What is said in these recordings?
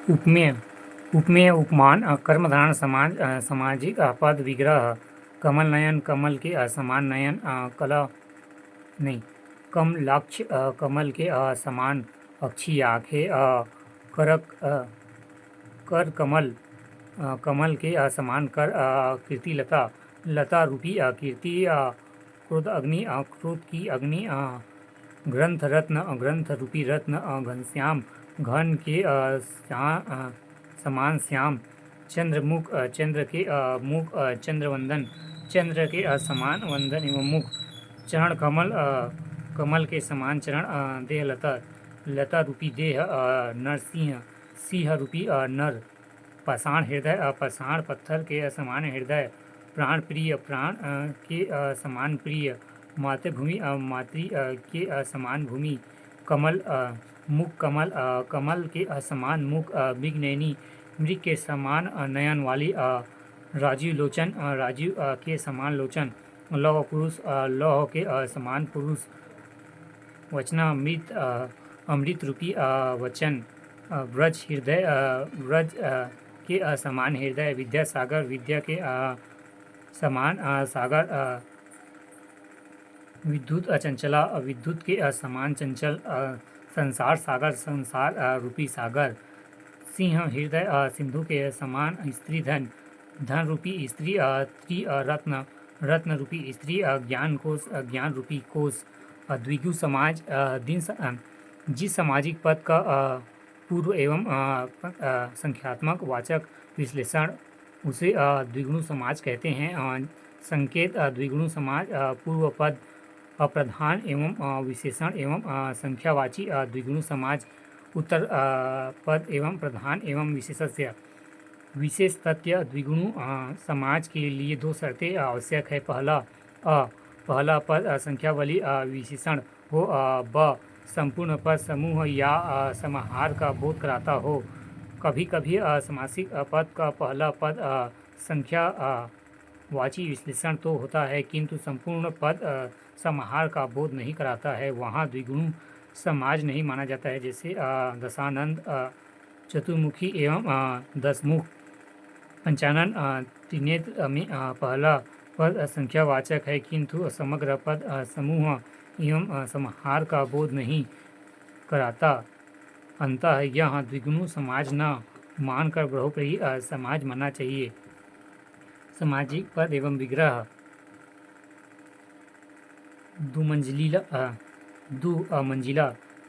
उपमेय उपमेय उपमान कर्मधारय समाज सामाजिक पद विग्रह कमल नयन कमल के समान नयन कमलाक्ष कमल के समान अक्षी आँखें कर कमल कमल के समान कर कीर्ति लता लता रूपी कीर्ति क्रोध की अग्नि ग्रंथ रत्न ग्रंथ रूपी रत्न घनश्याम घन के समान श्याम चंद्रमुख चंद्र के मुख चंद्रवंदन चंद्र के समान वंदन एवं मुख चरण कमल कमल के समान चरण देह लता लता रूपी देह नरसिंह सिंह रूपी नर पाषाण हृदय पाषाण पत्थर के समान हृदय प्राण प्रिय प्राण के समान प्रिय मातृभूमि मातृ के समान भूमि कमल मुख कमल कमल के समान मुख मृगनयनी मृग के समान नयन वाली राजीव लोचन राजीव के समान लोचन लौह पुरुष लौह के समान पुरुष वचनामृत अमृत रूपी वचन व्रज हृदय व्रज के समान हृदय विद्यासागर विद्या के समान सागर विद्युत चंचला विद्युत के समान चंचल संसार सागर संसार रूपी सागर सिंह हृदय सिंधु के समान स्त्री धन धन रूपी स्त्री त्रि रत्न रत्न रूपी स्त्री ज्ञान कोश ज्ञान रूपी कोश द्विगु समाज जिस सामाजिक पद का पूर्व एवं संख्यात्मक वाचक विश्लेषण उसे द्विगुणु समाज कहते हैं। संकेत द्विगुणु समाज पूर्व पद अप्रधान एवं विशेषण एवं संख्यावाची द्विगुणु समाज उत्तर पद एवं प्रधान एवं विशेषस्य विशेष तथ्य द्विगुणु समाज के लिए दो शर्तें आवश्यक है। पहला पद संख्यावली विशेषण हो ब संपूर्ण पद समूह या समाहार का बोध कराता हो। कभी कभी समासिक पद का पहला पद संख्या वाची विश्लेषण तो होता है किंतु संपूर्ण पद समाहार का बोध नहीं कराता है, वहाँ द्विगुणु समाज नहीं माना जाता है। जैसे दशानंद चतुर्मुखी एवं दसमुख पंचानन त्रिनेत्र में पहला पद संख्यावाचक है किंतु समग्र पद समूह एवं समाहार का बोध नहीं कराता। अंतः यह द्विगुणु समाज न मानकर बहुप्रिय समाज मानना चाहिए। सामाजिक पद एवं विग्रह मंजिला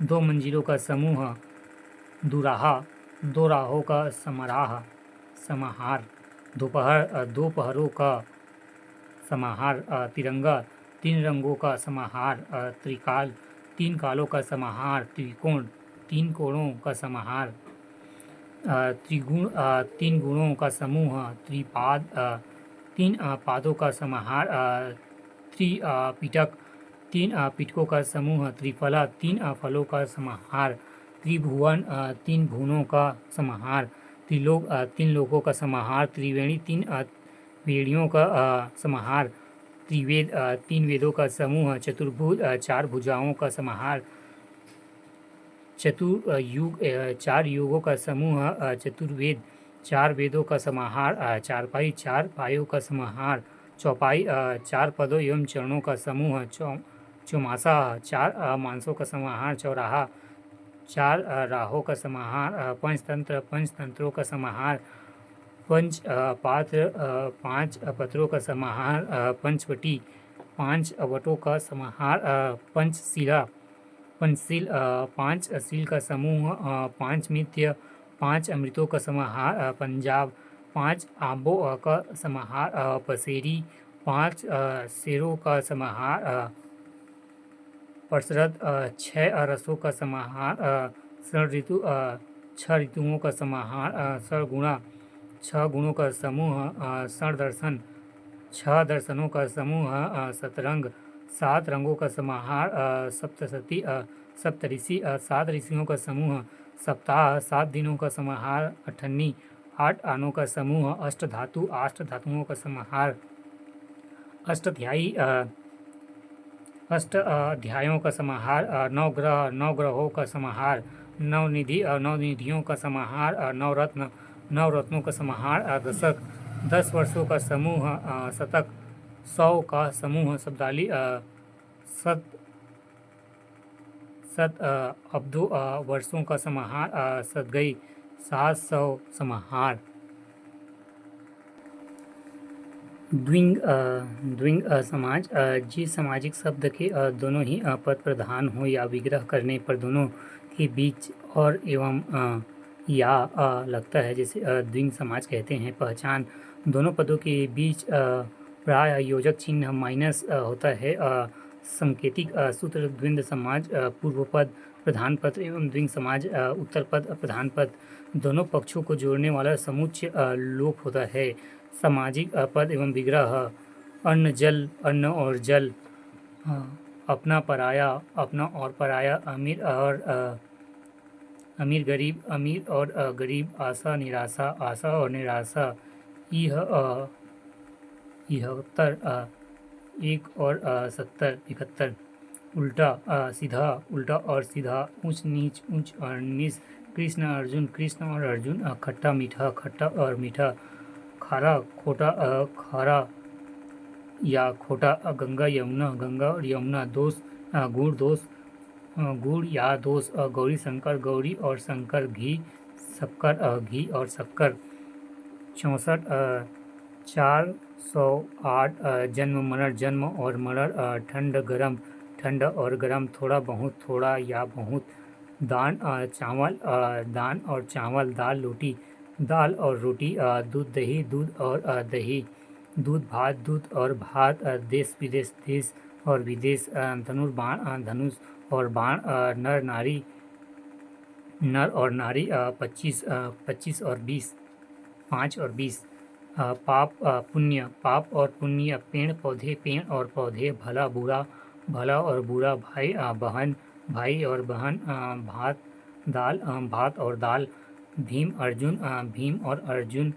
दो मंजिलों का समूह दुराहा दो राहों का समाराह समाहार दोपहर दो पहरों का समाहार तिरंगा तीन रंगों का समाहार त्रिकाल तीन कालों का समाहार त्रिकोण तीन कोणों का समाहार त्रिगुण तीन गुणों का समूह त्रिपाद तीन पादों का समाहार त्रिपिटक तीन पिटकों का समूह त्रिफला तीन फलों का समाहार त्रिभुवन तीन भुवनों का समाहार त्रिलोक तीन लोकों का समाहार त्रिवेणी तीन वेणियों का समाहार त्रिवेद तीन वेदों का समूह चतुर्भुज चार भुजाओं का समाहार चतुर्युग चार युगों का समूह चतुर्वेद चार वेदों का समाहार चारपाई चार पायों का समाहार चौपाई चार पदों एवं चरणों का समूह चौमासा चार मांसों का समाहार चौराहा चार राहों का समाहार पंचतंत्र पंचतंत्रों का समाहार पंच पात्र पांच पत्रों का समाहार पंचवटी पांच वटों का समाहार पंचशिला पंचशील पांच शील का समूह पांच मिथ्य पांच अमृतों का समाहार पंजाब पांच आंबों का समाहार पसेरी पांच शेरों का समाहार परसरद छह रसों का समाहार षड ऋतु छह ऋतुओं का समाहार षडगुणा छह गुणों का समूह षड दर्शन छह दर्शनों का समूह सतरंग सात रंगों का समाहार सप्तशती सप्तऋषि सात ऋषियों का समूह सप्ताह सात दिनों का समाहार अठन्नी आठ आनों का समूह अष्ट धातु आठ धातुओं का समाहार अष्टाध्यायी अष्ट अध्यायों का समाहार नौ ग्रहों का समाहार नवनिधियों का समाहार, नवरत्नों का समाहार, दशक 10 वर्षों का समूह, शतक 100 का समूह, शब्दावली शत अब्दों वर्षों का समाहार, शतगई 700 समाहार। द्विंग समाज, जिस सामाजिक शब्द के दोनों ही पद प्रधान हो या विग्रह करने पर दोनों के बीच और एवं या लगता है, जिसे द्विंग समाज कहते हैं। पहचान, दोनों पदों के बीच प्राय योजक चिन्ह माइनस होता है। संकेतिक सूत्र, द्विंद समाज पूर्व पद प्रधान पद एवं द्विंग समाज उत्तर पद प्रधान पद दोनों पक्षों को जोड़ने वाला समुच्चय लोप होता है। सामाजिक पद एवं विग्रह, अन्न जल, अन्न और जल, अपना पराया, अपना और पराया, अमीर गरीब, अमीर और गरीब, आशा निराशा, आशा और निराशा, यह 1 और 70, 71, उल्टा सीधा, उल्टा और सीधा, ऊंच नीच, ऊंच और नीच, कृष्ण अर्जुन, कृष्ण और अर्जुन, खट्टा मीठा, खट्टा और मीठा, खारा खोटा, खारा या खोटा, गंगा यमुना, गंगा और यमुना, दोष गुड़, दोष गुड़ या दोष, गौरी शंकर, गौरी और शंकर, घी शक्कर, घी और शक्कर। 64 408, जन्म मरण, जन्म और मरण, ठंड गरम, ठंड और गरम, थोड़ा बहुत, थोड़ा या बहुत, दान चावल, दान और चावल, दाल रोटी, दाल और रोटी, दूध दही, दूध और दही, दूध भात, दूध और भात, देश विदेश, देश और विदेश, धनुर्बाण, धनुष और बाण, नर नारी, नर और नारी, 25 और 20, 5 और 20, पाप पुण्य, पाप और पुण्य, पेड़ पौधे, पेड़ और पौधे, भला बुरा, भला और बुरा, भाई बहन, भाई और बहन, भात दाल, भात और दाल, भीम अर्जुन, भीम और अर्जुन,